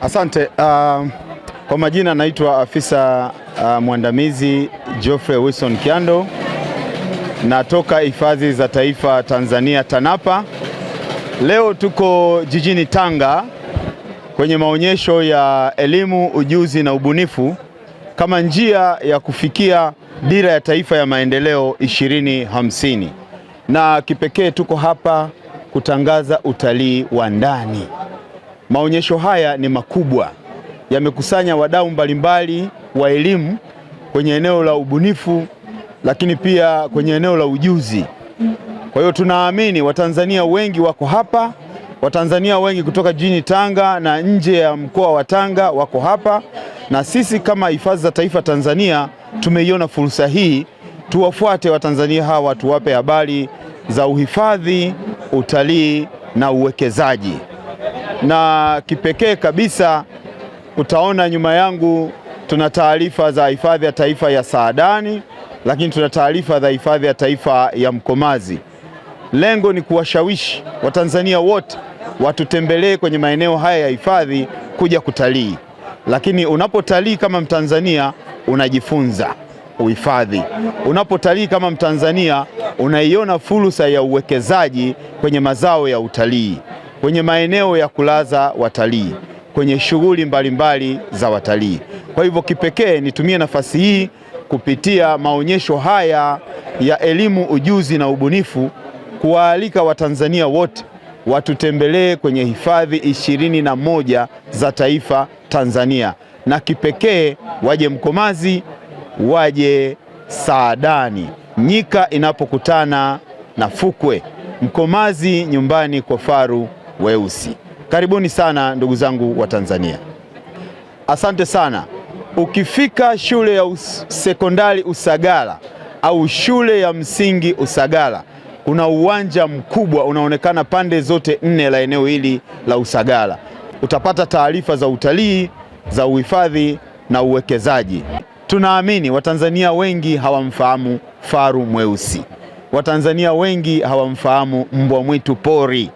Asante. Kwa majina naitwa afisa mwandamizi Geoffrey Wilson Kiando, natoka Hifadhi za Taifa Tanzania TANAPA. Leo tuko jijini Tanga kwenye maonyesho ya elimu, ujuzi na ubunifu kama njia ya kufikia dira ya taifa ya maendeleo 2050. Na kipekee tuko hapa kutangaza utalii wa ndani. Maonyesho haya ni makubwa, yamekusanya wadau mbalimbali wa elimu kwenye eneo la ubunifu, lakini pia kwenye eneo la ujuzi. Kwa hiyo tunaamini Watanzania wengi wako hapa, Watanzania wengi kutoka jijini Tanga na nje ya mkoa wa Tanga wako hapa, na sisi kama Hifadhi za Taifa Tanzania tumeiona fursa hii tuwafuate Watanzania hawa, tuwape habari za uhifadhi, utalii na uwekezaji. Na kipekee kabisa utaona nyuma yangu tuna taarifa za Hifadhi ya Taifa ya Saadani, lakini tuna taarifa za Hifadhi ya Taifa ya Mkomazi. Lengo ni kuwashawishi Watanzania wote watutembelee kwenye maeneo haya ya hifadhi kuja kutalii. Lakini unapotalii kama Mtanzania unajifunza uhifadhi. Unapotalii kama Mtanzania unaiona fursa ya uwekezaji kwenye mazao ya utalii, kwenye maeneo ya kulaza watalii, kwenye shughuli mbalimbali za watalii. Kwa hivyo kipekee nitumie nafasi hii kupitia maonyesho haya ya elimu, ujuzi na ubunifu kuwaalika Watanzania wote watutembelee kwenye hifadhi 21 za taifa Tanzania, na kipekee waje Mkomazi, waje Saadani, nyika inapokutana na fukwe. Mkomazi nyumbani kwa faru weusi. Karibuni sana ndugu zangu wa Tanzania. Asante sana. Ukifika shule ya sekondari Usagara au shule ya msingi Usagara, kuna uwanja mkubwa unaonekana pande zote 4 la eneo hili la Usagara. Utapata taarifa za utalii, za uhifadhi na uwekezaji. Tunaamini Watanzania wengi hawamfahamu faru mweusi. Watanzania wengi hawamfahamu mbwa mwitu pori.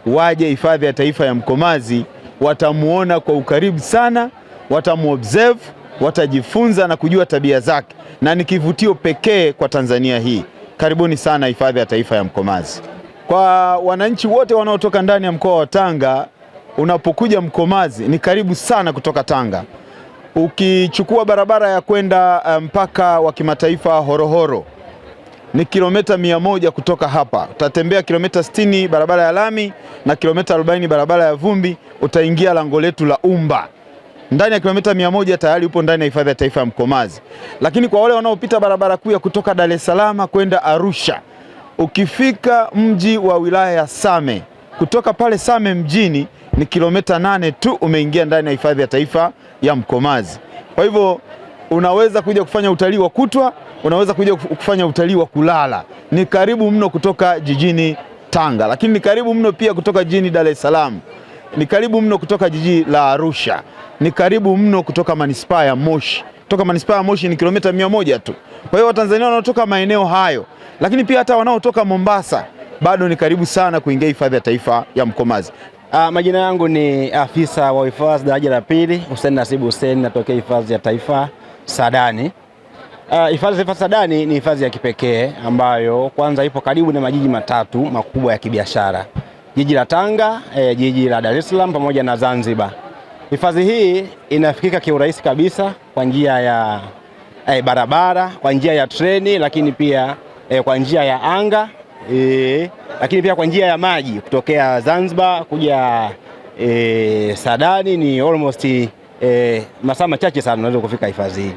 Waje Hifadhi ya Taifa ya Mkomazi, watamuona kwa ukaribu sana, watamuobserve, watajifunza na kujua tabia zake, na ni kivutio pekee kwa Tanzania hii. Karibuni sana Hifadhi ya Taifa ya Mkomazi. Kwa wananchi wote wanaotoka ndani ya mkoa wa Tanga, unapokuja Mkomazi ni karibu sana kutoka Tanga. Ukichukua barabara ya kwenda mpaka wa kimataifa Horohoro ni kilomita 100 kutoka hapa. Utatembea kilomita 60 barabara ya lami na kilomita 40 barabara ya vumbi, utaingia lango letu la Umba. Ndani ya kilomita 100 tayari upo ndani ya Hifadhi ya Taifa ya Mkomazi. Lakini kwa wale wanaopita barabara kuu ya kutoka Dar es Salaam kwenda Arusha, ukifika mji wa wilaya ya Same, kutoka pale Same mjini ni kilomita 8 tu umeingia ndani ya Hifadhi ya Taifa ya Mkomazi. Kwa hivyo unaweza kuja kufanya utalii wa kutwa, unaweza kuja kufanya utalii wa kulala. Ni karibu mno kutoka jijini Tanga, lakini ni karibu mno pia kutoka jijini Dar es Salaam. Ni karibu mno kutoka jiji la Arusha. Ni karibu mno kutoka manispaa ya Moshi. Kutoka manispaa ya Moshi ni kilomita 100 tu. Kwa hiyo Watanzania wanaotoka maeneo hayo, lakini pia hata wanaotoka Mombasa, bado ni karibu sana kuingia Hifadhi ya Taifa ya Mkomazi. Majina yangu ni afisa wa hifadhi daraja la pili, Hussein Nasibu Hussein, natokea Hifadhi ya Taifa Saadani. Hifadhi ya Taifa Saadani ni hifadhi ya kipekee ambayo kwanza ipo karibu na majiji matatu makubwa ya kibiashara. Jiji la Tanga, jiji la Dar es Salaam pamoja na Zanzibar. Hifadhi hii inafikika kiurahisi kabisa kwa njia ya barabara, kwa njia ya treni, lakini pia kwa njia ya anga, lakini pia kwa njia ya maji kutokea Zanzibar kuja Saadani ni almost masaa machache sana unaweza kufika hifadhi hii.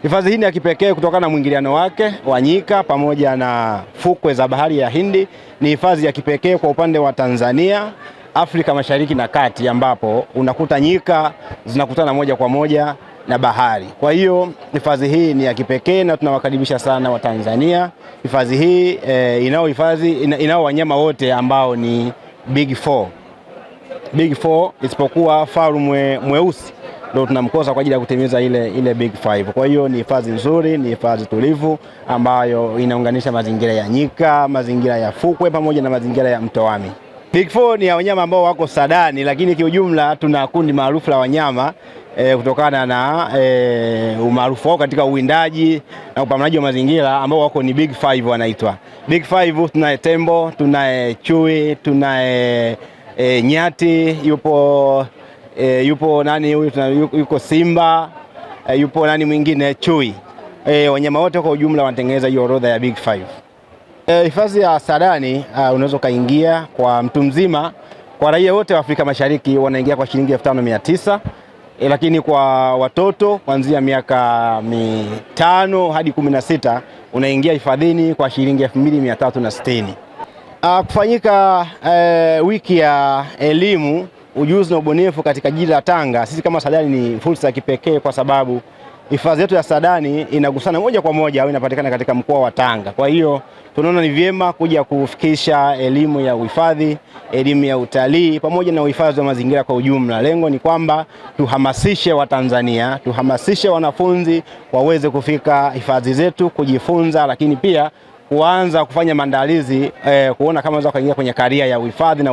Hifadhi hii ni ya kipekee kutokana na mwingiliano wake wa nyika pamoja na fukwe za bahari ya Hindi. Ni hifadhi ya kipekee kwa upande wa Tanzania, Afrika Mashariki na Kati, ambapo unakuta nyika zinakutana moja kwa moja na bahari. Kwa hiyo hifadhi hii ni ya kipekee na tunawakaribisha sana Watanzania. Hifadhi hii inao wanyama wote ambao ni Big Four. Big Four isipokuwa faru mweusi ndio tunamkosa kwa ajili ya kutimiza ile Big Five. Kwa hiyo ni hifadhi nzuri, ni hifadhi tulivu ambayo inaunganisha mazingira ya nyika, mazingira ya fukwe pamoja na mazingira ya mto Wami. Big Four ni ya wanyama ambao wako Saadani, lakini kiujumla tuna kundi maarufu la wanyama kutokana na umaarufu wao katika uwindaji na upambanaji wa mazingira ambao wako ni Big Five wanaitwa. Big Five tunaye tembo, tunaye chui, tunaye nyati, yupo nani huyu, yuko simba, yupo nani mwingine chui. Wanyama wote kwa ujumla wanatengeneza hiyo orodha ya Big Five. Hifadhi ya Saadani unaweza kaingia kwa mtu mzima, kwa raia wote wa Afrika Mashariki wanaingia kwa shilingi 5,900, lakini kwa watoto kuanzia miaka 5 hadi 16 unaingia hifadhini kwa shilingi 2,360. Kufanyika wiki ya elimu, ujuzi na ubunifu katika jiji la Tanga, sisi kama Saadani ni fursa ya kipekee kwa sababu hifadhi yetu ya Saadani inagusana moja kwa moja au inapatikana katika mkoa wa Tanga. Kwa hiyo tunaona ni vyema kuja kufikisha elimu ya uhifadhi, elimu ya utalii pamoja na uhifadhi wa mazingira kwa ujumla. Lengo ni kwamba tuhamasishe Watanzania, tuhamasishe wanafunzi waweze kufika hifadhi zetu kujifunza, lakini pia kuanza kufanya maandalizi kuona kama wanaweza kuingia kwenye karia ya uhifadhi na